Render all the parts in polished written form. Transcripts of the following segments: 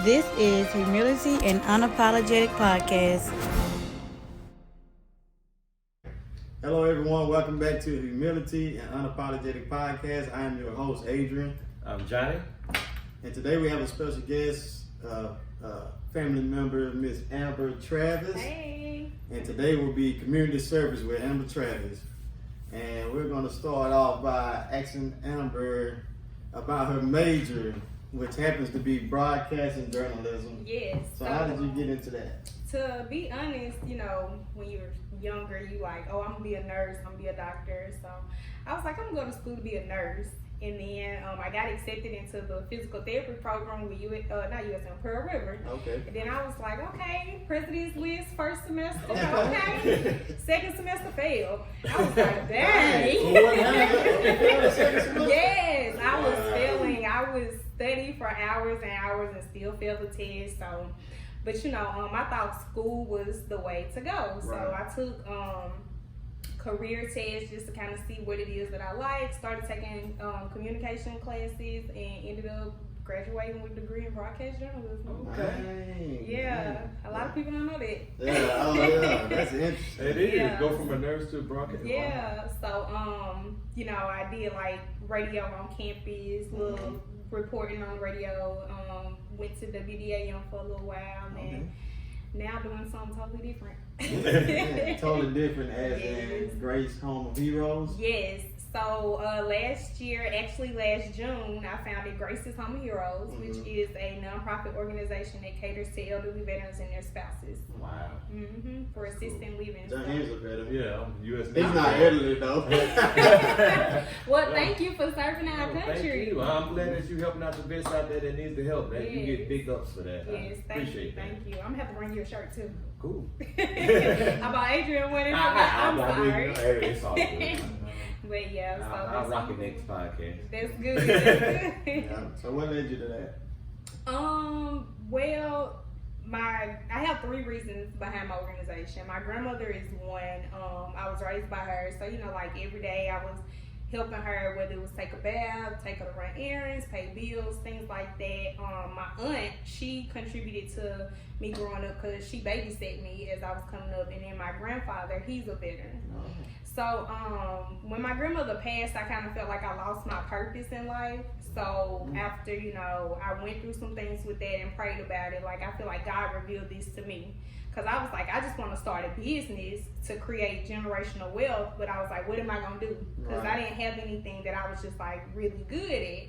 This is Humility and Unapologetic Podcast. Hello, everyone. Welcome back to Humility and Unapologetic Podcast. I am your host, Adrian. I'm Johnny. And today we have a special guest, family member, Miss Amber Travis. Hey. And today will be community service with Amber Travis. And we're going to start off by asking Amber about her major, which happens to be broadcasting journalism. Yes. So how did you get into that? To be honest, when you're younger, you like, oh, I'm gonna be a nurse, I'm gonna be a doctor. So I was like, I'm gonna go to school to be a nurse. And then I got accepted into the physical therapy program with Pearl River. Okay. And then I was like, okay, president's list, first semester, okay. Second semester failed. I was like, dang. Yes, I was failing. I was studying for hours and hours and still failed the test. So, but I thought school was the way to go. So Right. I took career tests just to kind of see what it is that I like. Started taking communication classes and ended up graduating with a degree in broadcast journalism. Okay. Yeah, a lot of people don't know that. Yeah, that's interesting. It is. Yeah. Go from a nurse to a broadcast. Yeah, so I did like radio on campus, little reporting on the radio. Went to WDAM for a little while, and now doing something totally different. Yeah, totally different as Yes. in Grace Home of Heroes. Yes. So last June, I founded Grace's Home of Heroes, which is a nonprofit organization that caters to elderly veterans and their spouses. Wow. For assisted living. John Here's a veteran. Yeah, I'm U.S. He's not elderly though. Well, thank you for serving our Thank country. you. I'm glad that you helping out the vets out there that needs the help. Man. You get Yes. big ups for that. Yes, I appreciate that. thank you. I'm gonna have to bring you a shirt too. Cool. How about Adrian winning? I'm sorry. It's all good. But yeah, so I'll rock it next podcast. That's good. That's good. Yeah. So what led you to that? Well, I have 3 reasons behind my organization. My grandmother is one. I was raised by her, so like every day I was helping her, whether it was take a bath, take her to run errands, pay bills, things like that. My aunt, she contributed to me growing up because she babysat me as I was coming up, and then my grandfather, he's a veteran. So when my grandmother passed, I kind of felt like I lost my purpose in life. So after, I went through some things with that and prayed about it, like I feel like God revealed this to me. Because I was like, I just want to start a business to create generational wealth. But I was like, what am I going to do? Because I didn't have anything that I was just like really good at.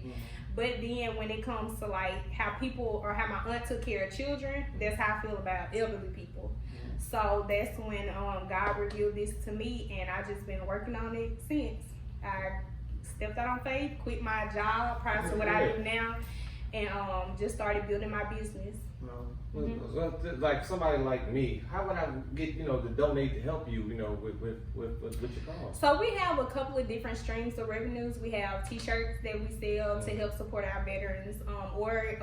But then when it comes to like how people or how my aunt took care of children, that's how I feel about elderly people. So that's when God revealed this to me, and I've just been working on it since. I stepped out on faith, quit my job prior to what I do now, and just started building my business. Like somebody like me, how would I get to donate to help you with your cause? So we have a couple of different streams of revenues. We have T-shirts that we sell to help support our veterans, or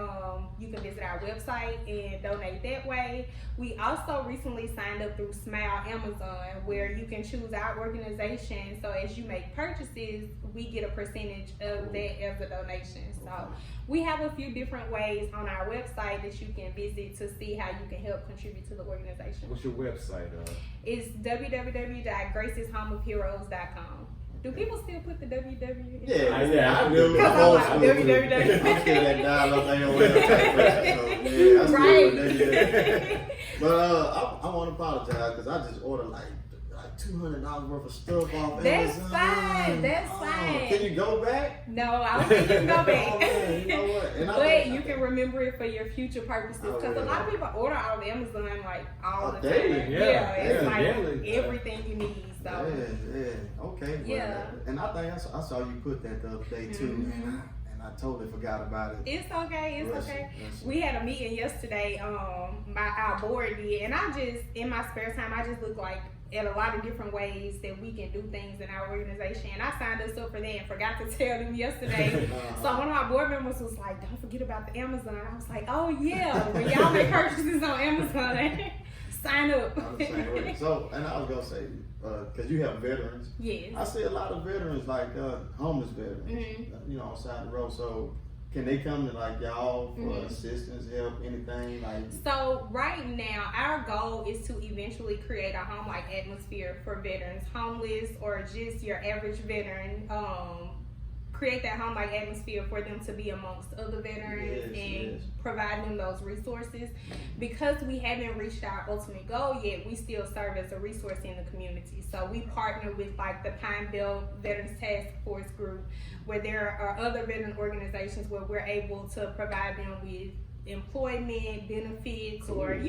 you can visit our website and donate that way. We also recently signed up through Smile Amazon, where you can choose our organization. So as you make purchases, we get a percentage of that as a donation. So we have a few different ways on our website that you can visit to see how you can help contribute to the organization. What's your website? It's www.graceshomeofheroes.com. Do people still put the www? Yeah, I do. Because I'm like, www. I'm still that dial-up thing on the yeah, I still Right. do www. But I want to apologize because I just ordered like $200 worth of stuff off That's Amazon. fine. That's fine. Can you go back? No, I don't think you can go back. Oh, man, you know what? And But you can remember it for your future purposes. Because a lot of people order out of Amazon like all the daily. time. Yeah, It's like daily. everything you need. So Yeah. Okay. Well, Yeah. And I think I saw you put that the other day too, and I totally forgot about it. it's okay. It's Listen, okay. listen. We had a meeting yesterday. Our board did, and I just in my spare time I just look like at a lot of different ways that we can do things in our organization. And I signed us up for that and forgot to tell them yesterday. So one of my board members was like, don't forget about the Amazon. I was like, oh yeah, when y'all make purchases on Amazon, sign up. I'm the same way. So, and I was gonna say, because you have veterans. Yes. I see a lot of veterans, like homeless veterans, you know, on the side of the road. So, can they come to like y'all for assistance, help, anything like? So right now, our goal is to eventually create a home-like atmosphere for veterans, homeless or just your average veteran. Create that home-like atmosphere for them to be amongst other veterans and provide them those resources. Because we haven't reached our ultimate goal yet, we still serve as a resource in the community. So we partner with like the Pine Belt Veterans Task Force group, where there are other veteran organizations where we're able to provide them with employment benefits or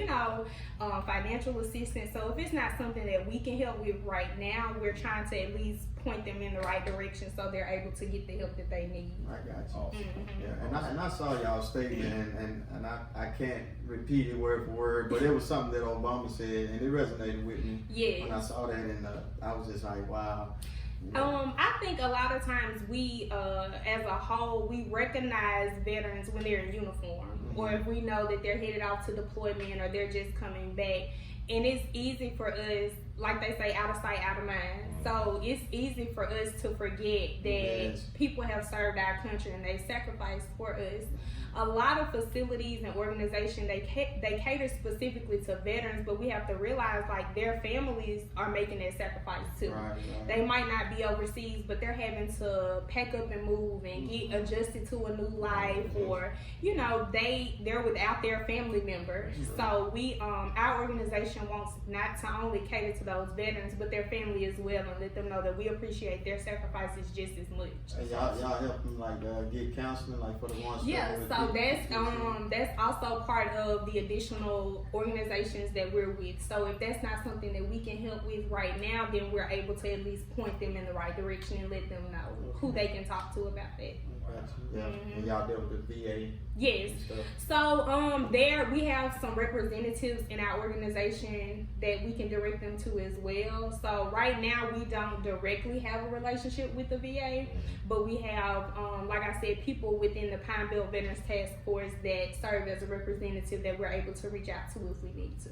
financial assistance. So if it's not something that we can help with right now, we're trying to at least point them in the right direction so they're able to get the help that they need. I got you. Yeah, and I saw y'all statement and I can't repeat it word for word, but it was something that Obama said and it resonated with me. Yeah. When I saw that and I was just like, wow. I think a lot of times we, as a whole, we recognize veterans when they're in uniform, or if we know that they're headed out to deployment or they're just coming back. And it's easy for us, like they say, out of sight, out of mind. So it's easy for us to forget that people have served our country and they sacrificed for us. A lot of facilities and organizations, they cater specifically to veterans, but we have to realize like their families are making that sacrifice too. Right. They might not be overseas, but they're having to pack up and move and get adjusted to a new life, or they're without their family member. So we our organization wants not to only cater to those veterans, but their family as well, and let them know that we appreciate their sacrifices just as much. And y'all help them like get counseling like for the ones. So that's also part of the additional organizations that we're with. So if that's not something that we can help with right now, then we're able to at least point them in the right direction and let them know who they can talk to about that. Yeah, and y'all deal with the VA. Yes. So there we have some representatives in our organization that we can direct them to as well. So right now we don't directly have a relationship with the VA, but we have, like I said, people within the Pine Belt Veterans Task Force that serve as a representative that we're able to reach out to if we need to.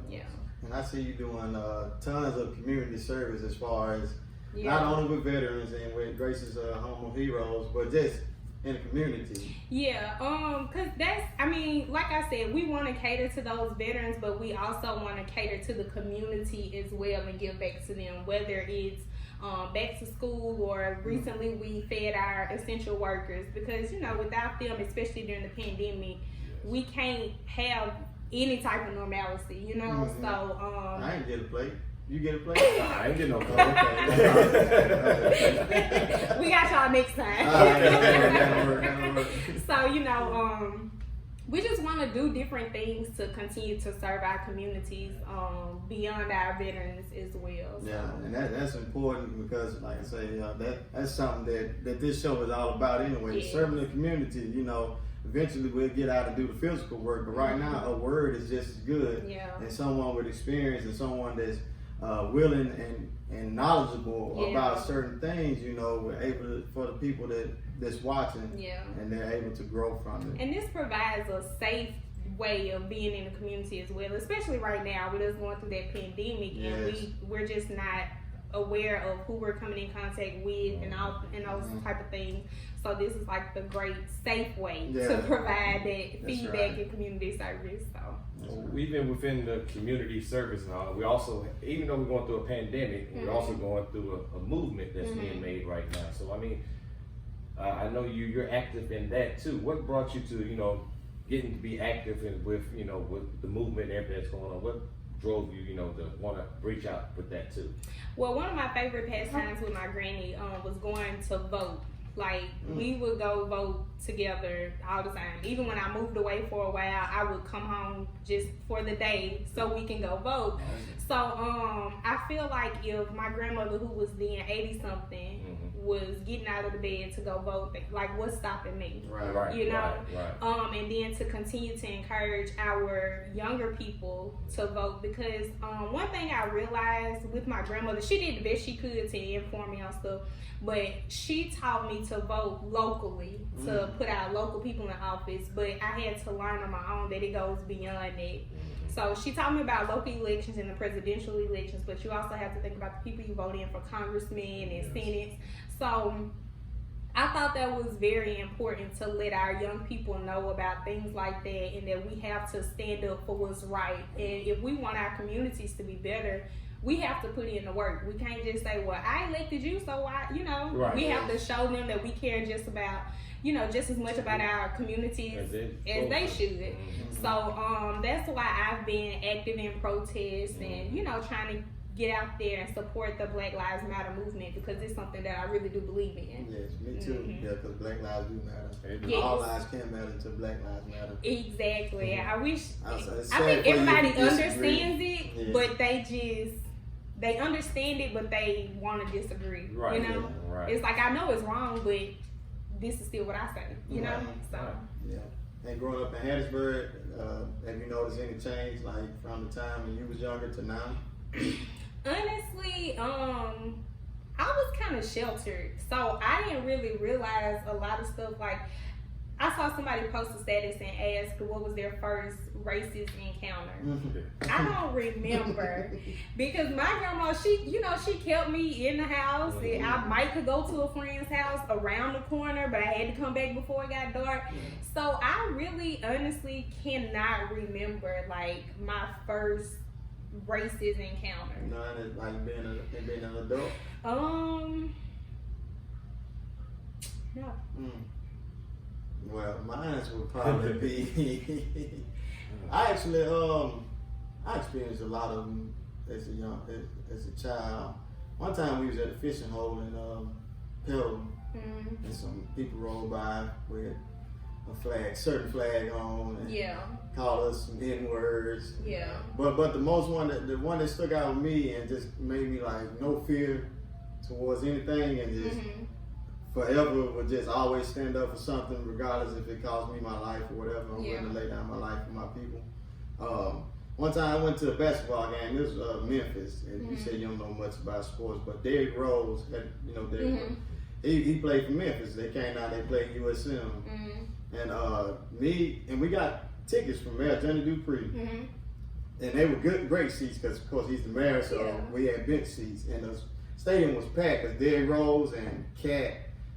Yeah. And I see you doing tons of community service as far as not only with veterans and with Grace's Home of Heroes, but just in the community. Yeah, cause like I said, we want to cater to those veterans, but we also want to cater to the community as well and give back to them, whether it's back to school or recently we fed our essential workers, because without them, especially during the pandemic, we can't have any type of normalcy, So I ain't get a plate. You get a plate? I ain't getting no plate. Okay. We got y'all next time. That'll work. So we just want to do different things to continue to serve our communities beyond our veterans as well. So. Yeah, and that's important because, like I say, that's something that this show is all about anyway. Yes. Serving the community. Eventually we'll get out and do the physical work, but right now a word is just as good. Yeah. And someone with experience and someone that's willing and knowledgeable about certain things, we're able for the people that's watching, and they're able to grow from it. And this provides a safe way of being in the community as well, especially right now with us going through that pandemic, and we're just not aware of who we're coming in contact with and those type of things. So this is like the great safe way to provide that feedback and community service. So even within the community service, we also, even though we're going through a pandemic, we're also going through a movement that's being made right now. So I know you're active in that too. What brought you to getting to be active with the movement and everything that's going on? What drove you to want to reach out with that too? Well, one of my favorite pastimes with my granny was going to vote. Like, we would go vote together all the time. Even when I moved away for a while, I would come home just for the day so we can go vote. So I feel like if my grandmother, who was then 80-something, was getting out of the bed to go vote, like, what's stopping me? Right. And then to continue to encourage our younger people to vote, because one thing I realized with my grandmother, she did the best she could to inform me on stuff, but she taught me to vote locally, to put out local people in office, but I had to learn on my own that it goes beyond that. So she taught me about local elections and the presidential elections, but you also have to think about the people you vote in for congressmen and senates. So I thought that was very important to let our young people know about things like that, and that we have to stand up for what's right. And if we want our communities to be better, we have to put in the work. We can't just say, well, I elected you, so I, we have to show them that we care just about, just as much about our communities as they should. Mm-hmm. So that's why I've been active in protests and, trying to get out there and support the Black Lives Matter movement, because it's something that I really do believe in. Yes, me too. Mm-hmm. Yeah, because Black lives do matter. Yes. All lives can matter until Black lives matter. Exactly. Mm-hmm. I think everybody understands it, yeah. but they understand it, but they want to disagree. Right. You know, Right. It's like, I know it's wrong, but this is still what I say. You know, so. Yeah. And growing up in Hattiesburg, have you noticed any change, like from the time when you was younger to now? Honestly, I was kind of sheltered, so I didn't really realize a lot of stuff. Like, I saw somebody post a status and ask what was their first racist encounter. I don't remember, because my grandma, she kept me in the house. And I might could go to a friend's house around the corner, but I had to come back before it got dark. So I really, honestly cannot remember like my first racist encounter. No, and it's like being an adult. No. Well, mine would probably be. I actually I experienced a lot of them as a child. One time we was at a fishing hole in Pelham, and some people rolled by with a certain flag on, and called us some N words. Yeah. But the one that stuck out with me and just made me like no fear towards anything, and just forever would just always stand up for something, regardless if it cost me my life or whatever. I'm willing to lay down my life for my people. One time I went to a basketball game. This was Memphis, and you said you don't know much about sports, but Derrick Rose, Derrick Rose, he played for Memphis. They came out, they played USM, and we got tickets from Mayor Johnny Dupree, and they were great seats because of course he's the mayor, so we had bench seats, and the stadium was packed because Derrick Rose and Cat,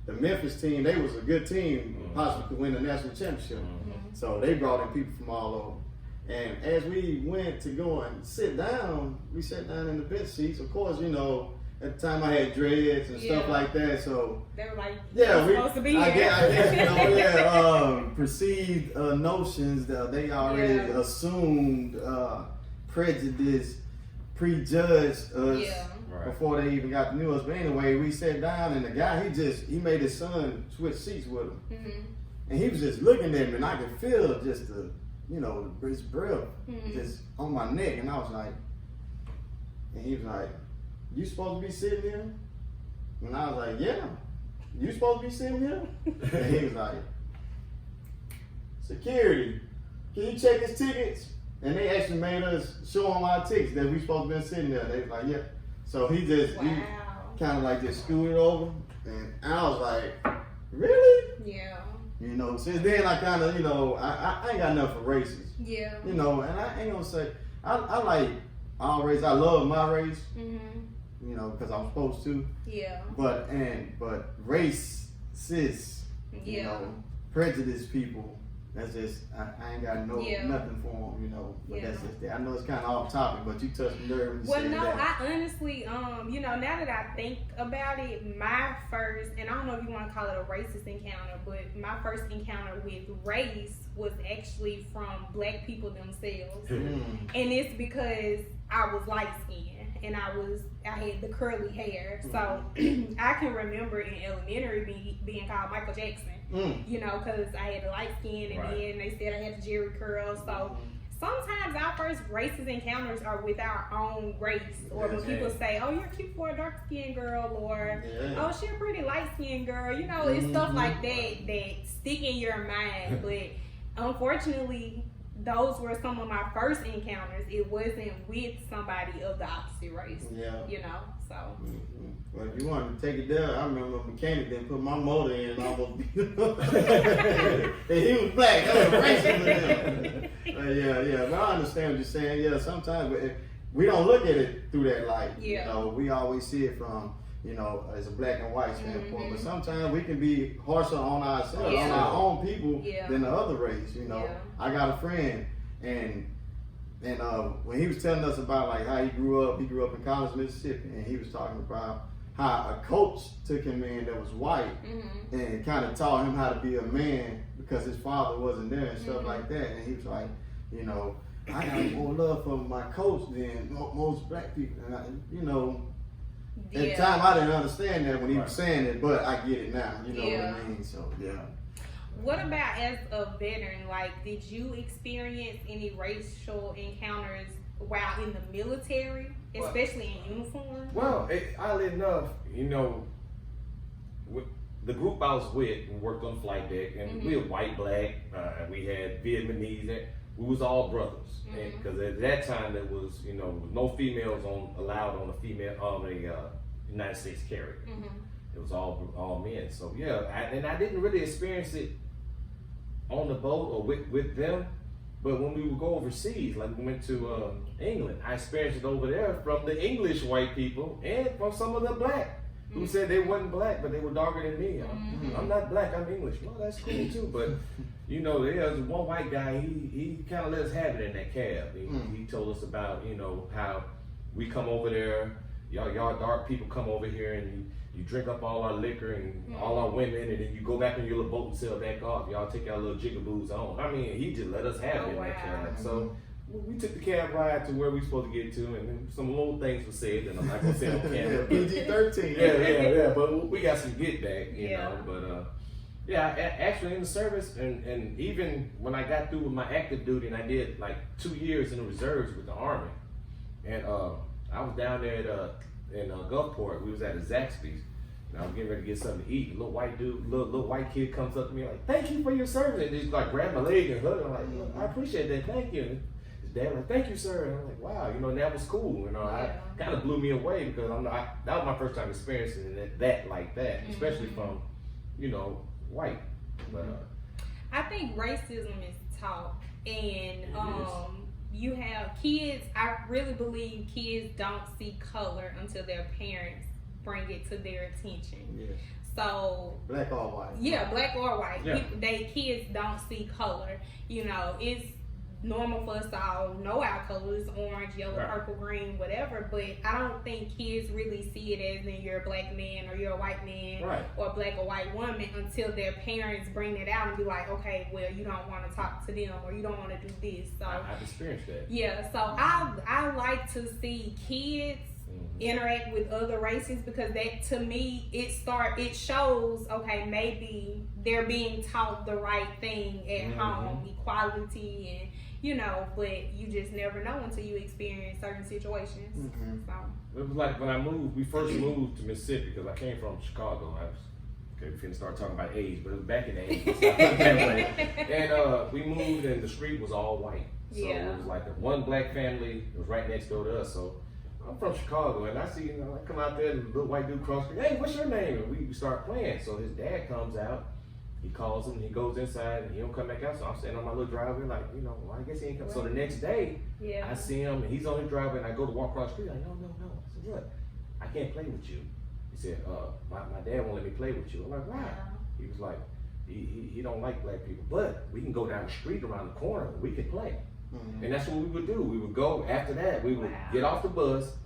the Memphis team, they was a good team, possibly could win the national championship. So they brought in people from all over. And as we went to go and sit down, we sat down in the bench seats. Of course, at the time I had dreads and stuff like that, so they were like, supposed to be I here. guess, perceived notions that they already assumed, prejudice, prejudged us before they even got to know us. But anyway, we sat down, and the guy, he made his son switch seats with him, and he was just looking at me, and I could feel just his breath just on my neck, and I was like, and he was like, "You supposed to be sitting here?" And I was like, "Yeah, you supposed to be sitting here?" And he was like, "Security, can you check his tickets?" And they actually made us show him our tickets that we supposed to be sitting there. They was like, "Yeah." So he just he kind of like just scooted over, and I was like, "Really?" Yeah. Since then I kind of, I ain't got nothing for races. Yeah. And I ain't gonna say I like all race. I love my race. Because I'm supposed to. Yeah. But race, prejudice people. That's just I ain't got nothing for them. But that's just that. I know it's kind of off topic, but you touched the nerve when you said that. I honestly, now that I think about it, my first, and I don't know if you want to call it a racist encounter, but my first encounter with race was actually from Black people themselves, and it's because I was light skinned and I had the curly hair, so I can remember in elementary being called Michael Jackson. Because I had the light skin, and then they said I had the Jerry curls. So sometimes our first racist encounters are with our own race, or when people say, "Oh, you're cute for a dark skinned girl," or "Oh, she's a pretty light skinned girl." It's stuff like that stick in your mind. But unfortunately, those were some of my first encounters. It wasn't with somebody of the opposite race. So. Well, if you wanted to take it there, I remember a mechanic didn't put my motor in and almost and he was black. That was racist with him. But I understand what you're saying. Yeah, sometimes we don't look at it through that light. We always see it from, you know, as a black and white standpoint. But sometimes we can be harsher on ourselves, on our own people, than the other race. You know, I got a friend, and when he was telling us about like how he grew up in College, Mississippi, and he was talking about how a coach took him in that was white and kind of taught him how to be a man because his father wasn't there and stuff like that. And he was like, you know, I got more love for my coach than most black people. And you know, at the time I didn't understand that when he was saying it, but I get it now. You know what I mean? So What about as a veteran? Like, did you experience any racial encounters while in the military, especially in uniform? Well, oddly enough, you know, the group I was with, we worked on the flight deck, and we were white, black, we had Vietnamese, and we was all brothers. Because at that time, there was, you know, no females allowed on a United States carrier. It was all men. So and I didn't really experience it on the boat or with them. But when we would go overseas, like we went to England, I experienced it over there from the English white people and from some of the black who said they wasn't black, but they were darker than me. I'm not black, I'm English. Well, that's cool too. But you know, there was one white guy. He kind of let us have it in that cab. He told us about, you know, how we come over there. Y'all dark people come over here and you drink up all our liquor and all our women, and then you go back on your little boat and sail back off. Y'all take our little jigaboos on. I mean, he just let us have it in that cab. So we took the cab ride to where we supposed to get to, and then some little things were said that I'm not gonna say on camera. PG-13. Yeah. But we got some get back, you know. But actually in the service, and even when I got through with my active duty, and I did like 2 years in the reserves with the Army, and I was down there in Gulfport. We was at a Zaxby's, and I was getting ready to get something to eat. A little white dude, little white kid comes up to me like, "Thank you for your service," and just like grabbed my leg and hugged. I'm like, "I appreciate that, thank you." And his dad like, "Thank you, sir." And I'm like, "Wow, you know, that was cool." You know, I kind of blew me away because that was my first time experiencing that like that, especially from, you know, white. But I think racism is taught, and you have kids. I really believe kids don't see color until their parents bring it to their attention. So black or white. Yeah, black or white. Kids don't see color. You know, it's normal for us to all know our colors: orange, yellow, purple, green, whatever. But I don't think kids really see it as in you're a black man or you're a white man or a black or white woman until their parents bring it out and be like, okay, well, you don't want to talk to them or you don't want to do this. So I've experienced that. Yeah, so I like to see kids interact with other races, because that, to me, it shows, okay, maybe they're being taught the right thing at home, equality, and you know, but you just never know until you experience certain situations. So it was like when we first moved to Mississippi, because I came from Chicago. We finna start talking about age, but it was back in the 80s. And we moved, and the street was all white. So it was like one black family. It was right next door to us. So I'm from Chicago, and I see, you know, I come out there, and the little white dude cross the street, "Hey, what's your name?" And we start playing. So his dad comes out. He calls him, he goes inside, and he don't come back out. So I'm standing on my little driveway, like, you know, well, I guess he ain't come. So the next day, I see him, and he's on his driveway, and I go to walk across the street. I'm like, no. I said, "Look, I can't play with you." He said, my dad won't let me play with you. I'm like, "Why?" He was like, he don't like black people, but we can go down the street around the corner, and we can play. And that's what we would do. We would go, after that, we would get off the bus,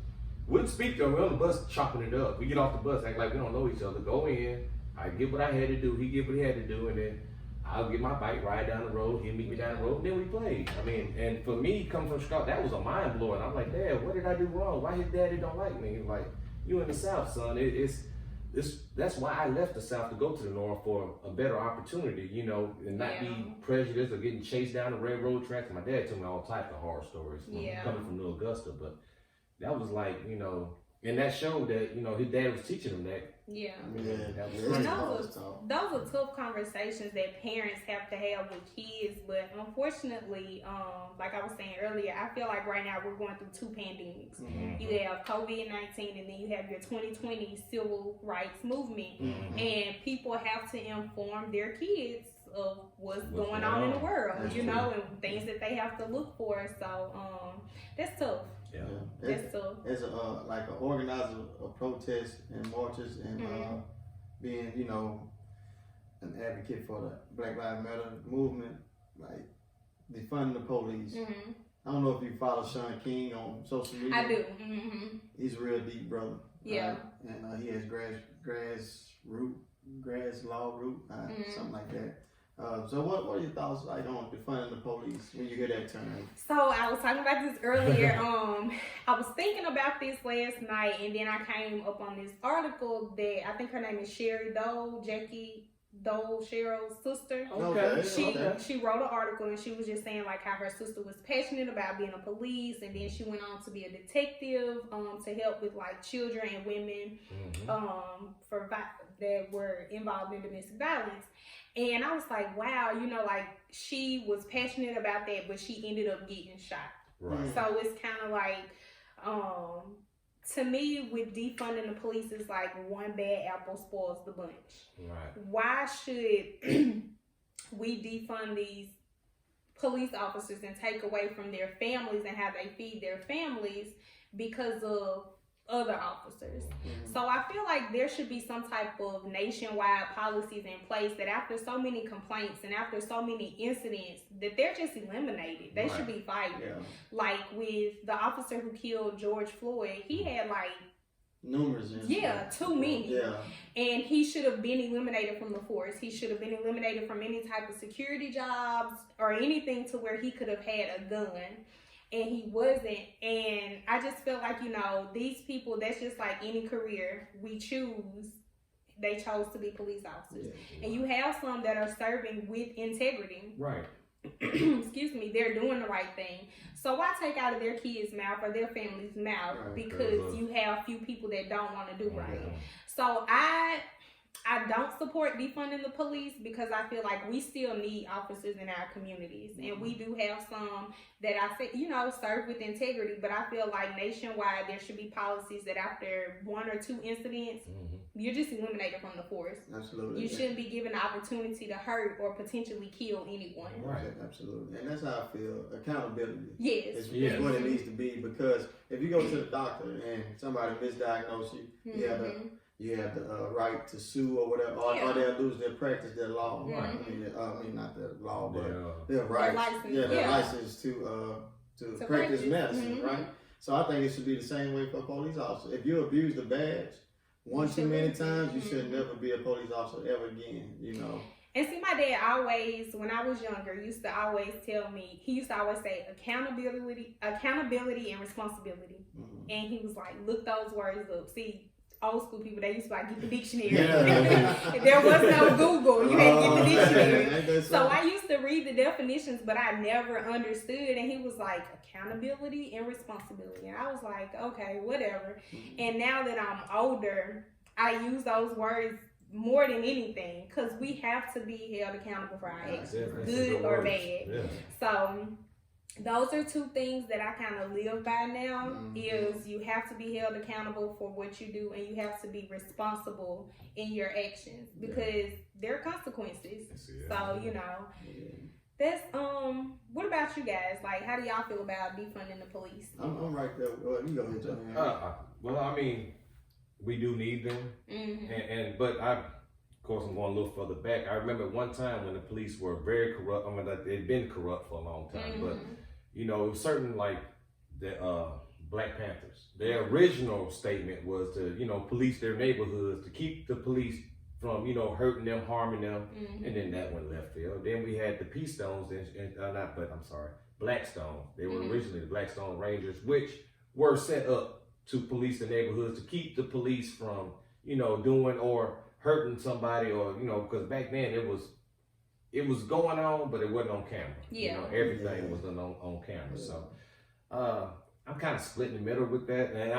wouldn't speak to him, we're on the bus chopping it up. We get off the bus, act like we don't know each other, go in, I get what I had to do, he get what he had to do, and then I'll get my bike, ride down the road, he'll meet me down the road, and then we played. I mean, and for me, coming from Chicago, that was a mind blower. I'm like, "Dad, what did I do wrong? Why his daddy don't like me?" He's like, "You in the South, son." That's why I left the South to go to the North, for a better opportunity, you know, and not be prejudiced or getting chased down the railroad tracks. My dad told me all types of horror stories coming from New Augusta, but that was like, you know, and that showed that, you know, his dad was teaching him that. Those are tough conversations that parents have to have with kids, but unfortunately, like I was saying earlier, I feel like right now we're going through 2 pandemics. You have COVID-19, and then you have your 2020 civil rights movement, and people have to inform their kids of what's going on in the world, you know, and things that they have to look for. So that's tough. Yeah. That's tough. As like an organizer of protests and marches and being, you know, an advocate for the Black Lives Matter movement, like defunding the police. I don't know if you follow Sean King on social media. I do. He's a real deep brother. Yeah. Right? And he has grass law root, something like that. So what are your thoughts like on defunding the police when you hear that term? So I was talking about this earlier. I was thinking about this last night, and then I came up on this article that I think her name is Sherry Dole, Jackie Dole, Cheryl's sister. Okay. She wrote an article, and she was just saying like how her sister was passionate about being a police, and then she went on to be a detective to help with like children and women that were involved in domestic violence. And I was like, wow, you know, like she was passionate about that, but she ended up getting shot. Right. So it's kind of like, to me, with defunding the police, it's like one bad apple spoils the bunch. Right. Why should we defund these police officers and take away from their families and how they feed their families because of other officers? So I feel like there should be some type of nationwide policies in place that after so many complaints and after so many incidents that they're just eliminated. They should be fired. Yeah. Like with the officer who killed George Floyd, he had like numerous incidents. too many. Yeah. And he should have been eliminated from the force. He should have been eliminated from any type of security jobs or anything to where he could have had a gun. And he wasn't. And I just feel like, you know, these people, that's just like any career we choose. They chose to be police officers. Yeah. And you have some that are serving with integrity. Right. Excuse me, they're doing the right thing. So why take out of their kids' mouth or their family's mouth because you have few people that don't want to do right. So I don't support defunding the police because I feel like we still need officers in our communities. And we do have some that I say, you know, serve with integrity, but I feel like nationwide there should be policies that after one or two incidents, you're just eliminated from the force. Absolutely. You shouldn't be given the opportunity to hurt or potentially kill anyone. Right. Absolutely. And that's how I feel. Accountability. Yes. Is what it needs to be, because if you go to the doctor and somebody misdiagnosed you, you have the right to sue or whatever, or they'll lose their practice, their law. Right. I mean, not their law, but their rights. Their license to practice medicine, right? So I think it should be the same way for a police officer. If you abuse the badge one too many times, you should never be a police officer ever again, you know. And see, my dad always, when I was younger, used to always tell me, he used to always say accountability and responsibility. And he was like, look those words up. See, old school people, they used to like get the dictionary. There was no Google. You had to get the dictionary. So I used to read the definitions, but I never understood. And he was like, accountability and responsibility. And I was like, okay, whatever. And now that I'm older, I use those words more than anything because we have to be held accountable for our actions, good or bad. So those are two things that I kind of live by now, is you have to be held accountable for what you do and you have to be responsible in your actions because there are consequences. So, you know, that's, what about you guys? Like, how do y'all feel about defunding the police? I'm right there. Well, you go ahead, Johnny. Well, I mean, we do need them. But of course, I'm going a little further back. I remember one time when the police were very corrupt. I mean, they'd been corrupt for a long time, but you know, it was certain like the Black Panthers. Their original statement was to, you know, police their neighborhoods, to keep the police from, you know, hurting them, harming them, and then that went left field. Then we had the P-Stones, Blackstones. They were originally the Blackstone Rangers, which were set up to police the neighborhoods, to keep the police from, you know, doing or hurting somebody, or, you know, because back then it was going on, but it wasn't on camera. You know, everything was on camera. So I'm kind of split in the middle with that. And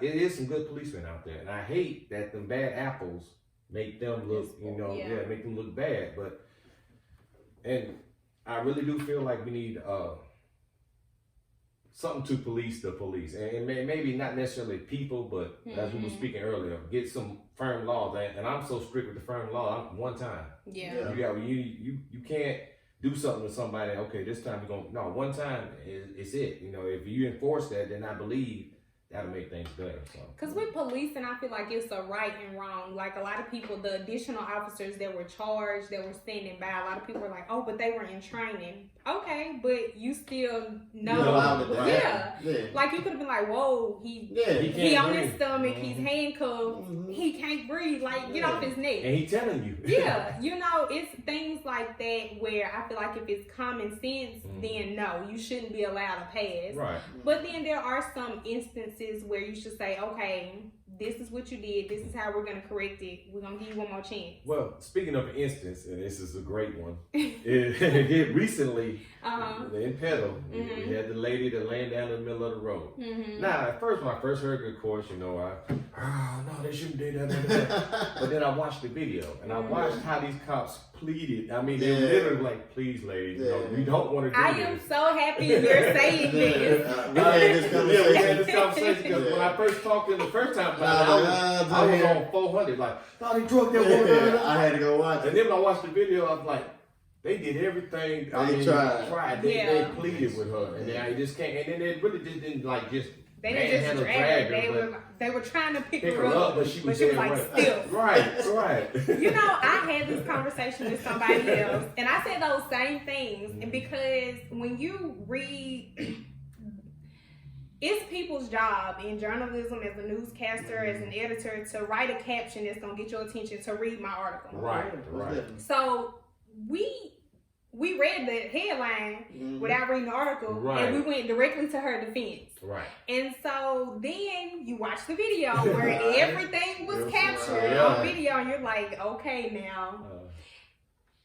it is some good policemen out there. And I hate that them bad apples make them look, make them look bad. And I really do feel like we need something to police the police, and maybe not necessarily people, but as we were speaking earlier, get some firm laws. And I'm so strict with the firm law. I'm one time. Yeah. You can't do something to somebody. Okay, this time you're gonna one time it's it. You know, if you enforce that, then I believe that'll make things better. So. Because with policing, I feel like it's a right and wrong. Like a lot of people, the additional officers that were charged, that were standing by, a lot of people are like, oh, but they were in training. Okay, but you still know. Yeah. Like you could have been like, whoa, he on his stomach, he's handcuffed, he can't breathe, like get off his neck. And he telling you. Yeah, you know, it's things like that where I feel like if it's common sense, then no, you shouldn't be allowed to pass. Right. But then there are some instances where you should say, okay, this is what you did, this is how we're going to correct it, we're going to give you one more chance. Well, speaking of an instance, and this is a great one, it recently in Petal, we had the lady that laying down in the middle of the road. Now, at first, when I first heard it, of course, you know, no, they shouldn't do that. But then I watched the video, and I watched how these cops pleaded. I mean, they were literally like, please, ladies, you know, we don't want to do this. I am so happy you're saying this. We had this conversation because when I first talked to him the first time, I was on 400, like, oh, they drug that woman. I had to go watch it. And then when I watched the video, I was like, they did everything. They tried. They pleaded with her, and I just can't. And then they really just didn't like just. They didn't just drag her. They were trying to pick her up, but she was like still. Right. You know, I had this conversation with somebody else, and I said those same things. And because when you read, it's people's job in journalism as a newscaster, as an editor, to write a caption that's gonna get your attention to read my article. Right. So we read the headline without reading the article, and we went directly to her defense. Right. And so then you watch the video where everything was captured on video, and you're like, okay, now.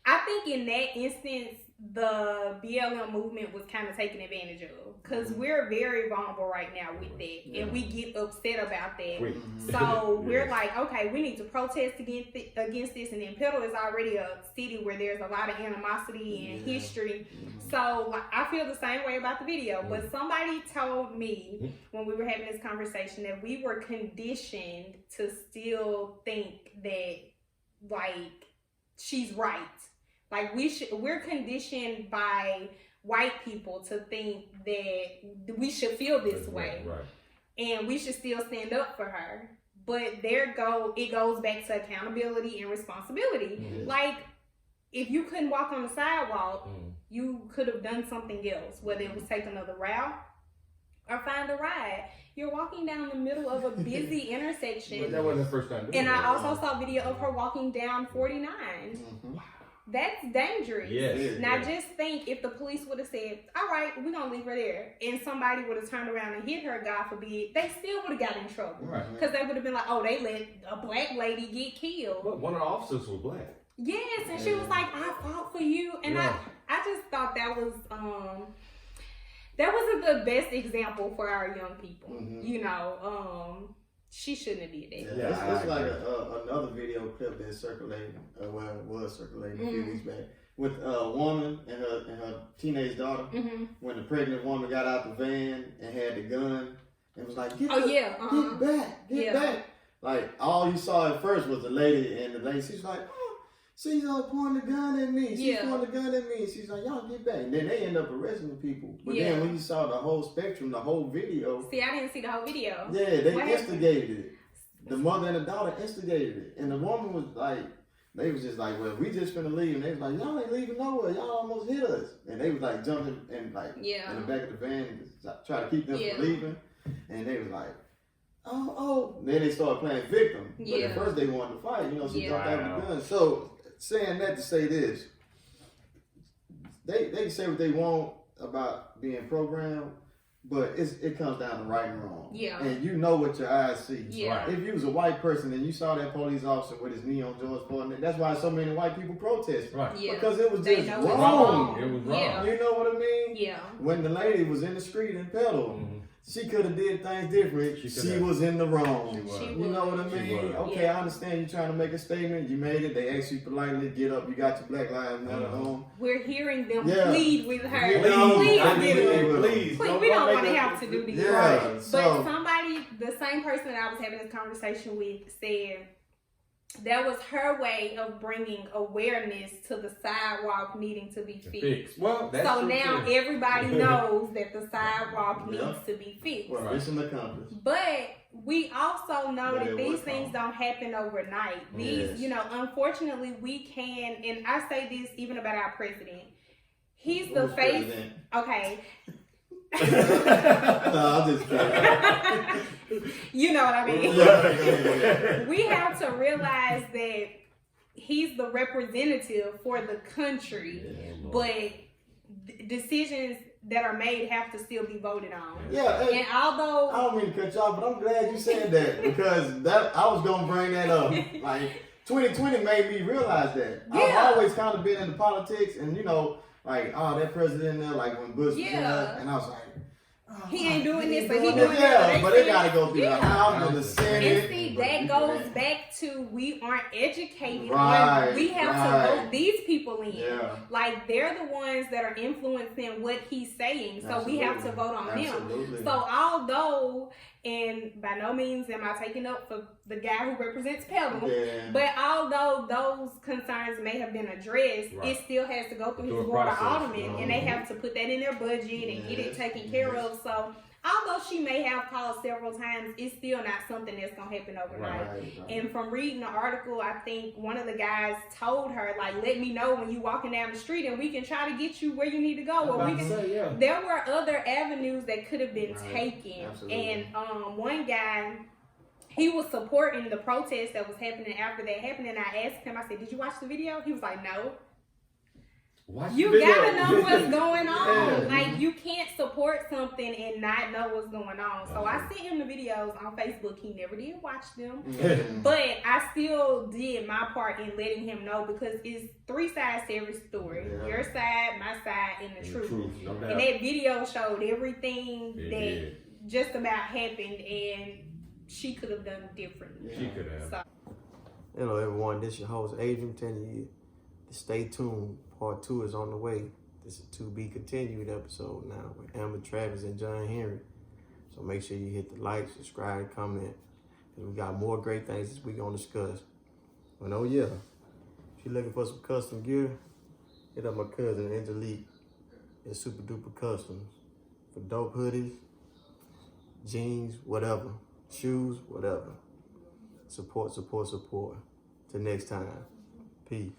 I think in that instance, the BLM movement was kind of taken advantage of because we're very vulnerable right now with that, and we get upset about that. So we're like, okay, we need to protest against this, and then Petal is already a city where there's a lot of animosity and history. So like, I feel the same way about the video, but somebody told me when we were having this conversation that we were conditioned to still think that like she's right. Like we're conditioned by white people to think that we should feel this way, and we should still stand up for her. But it goes back to accountability and responsibility. Like if you couldn't walk on the sidewalk, you could have done something else, whether it was take another route or find a ride. You're walking down the middle of a busy intersection. But that wasn't the first time. And I also saw video of her walking down 49. That's dangerous. Now just think if the police would have said, all right, we're going to leave her there. And somebody would have turned around and hit her, God forbid, they still would have got in trouble. Because they would have been like, oh, they let a black lady get killed. But one of the officers was black. Yes, and she was like, I fought for you. And I just thought that was that wasn't the best example for our young people. You know, she shouldn't have did that. Yeah, it's like another video clip that circulated, was circulating a few weeks back, with a woman and her teenage daughter. When the pregnant woman got out the van and had the gun and was like, get back. Like all you saw at first was the lady, and the lady, she's like, she's pointing the gun at me. She's pointing the gun at me. She's like, y'all get back. And then they end up arresting the people. But then when you saw the whole spectrum, the whole video. See, I didn't see the whole video. Yeah, they instigated it. The mother and the daughter instigated it. And the woman was like, they was just like, well, we just finna leave. And they was like, y'all ain't leaving nowhere. Y'all almost hit us. And they was like jumping and like in the back of the van and try to keep them from leaving. And they was like, oh. Then they started playing victim. But at first they wanted to fight. You know, she jumped out with the gun. So saying that to say this, they can say what they want about being programmed, but it comes down to right and wrong. And you know what your eyes see. If you was a white person and you saw that police officer with his knee on George Floyd, that's why so many white people protested. Because it was just wrong. It was wrong. You know what I mean? When the lady was in the street in Petal, she could have did things different. She was in the wrong. You know what I mean? Okay, I understand you trying to make a statement. You made it. They asked you politely, get up. You got your Black Lives Matter on. We're hearing them plead with her. Please. We don't want to have to do these. Yeah, but somebody, the same person that I was having this conversation with, said that was her way of bringing awareness to the sidewalk needing to be fixed. Well, that's so true now too. everybody knows that the sidewalk needs to be fixed. Well, mission accomplished. But we also know that these things don't happen overnight. These, you know, unfortunately, we can, and I say this even about our president. He's the face. President? Okay. No, I'm just kidding. You know what I mean? We have to realize that he's the representative for the country, but decisions that are made have to still be voted on. Yeah, and although I don't mean to cut you off, but I'm glad you said that because that I was gonna bring that up. Like 2020 made me realize that. Yeah. I've always kind of been into politics, and you know, like that president there, like when Bush was in there, and I was like, he ain't doing this, but he doing that. Yeah, but it gotta go through the House and the Senate. And see, that goes back to we aren't educated. Right, we have to vote these people in. Yeah. Like they're the ones that are influencing what he's saying. So we have to vote on them. So although, and by no means am I taking up for the guy who represents Pelham, but although those concerns may have been addressed, it still has to go through his board of aldermen, and they have to put that in their budget and get it taken care of. So although she may have called several times, it's still not something that's gonna happen overnight. Right. And from reading the article, I think one of the guys told her, like, let me know when you walking down the street and we can try to get you where you need to go. Or we can there were other avenues that could have been taken. Absolutely. And one guy, he was supporting the protest that was happening after that happened, and I asked him, I said, did you watch the video? He was like, no. You gotta know what's going on. Like, you can't support something and not know what's going on. So I sent him the videos on Facebook. He never did watch them. But I still did my part in letting him know, because it's three sides to every story. Your side, my side, and the truth. No doubt. And that video showed everything that just about happened, and she could have done differently. She could have. So. Hello everyone, this is your host Adrian telling you to stay tuned. Part 2 is on the way. This is a to be continued episode now with Amber Travis and John Henry. So make sure you hit the like, subscribe, and comment, because we got more great things this week on discuss. But oh yeah, if you're looking for some custom gear, hit up my cousin Angelique at Super Duper Customs for dope hoodies, jeans, whatever, shoes, whatever. Support, support, support. Till next time, peace.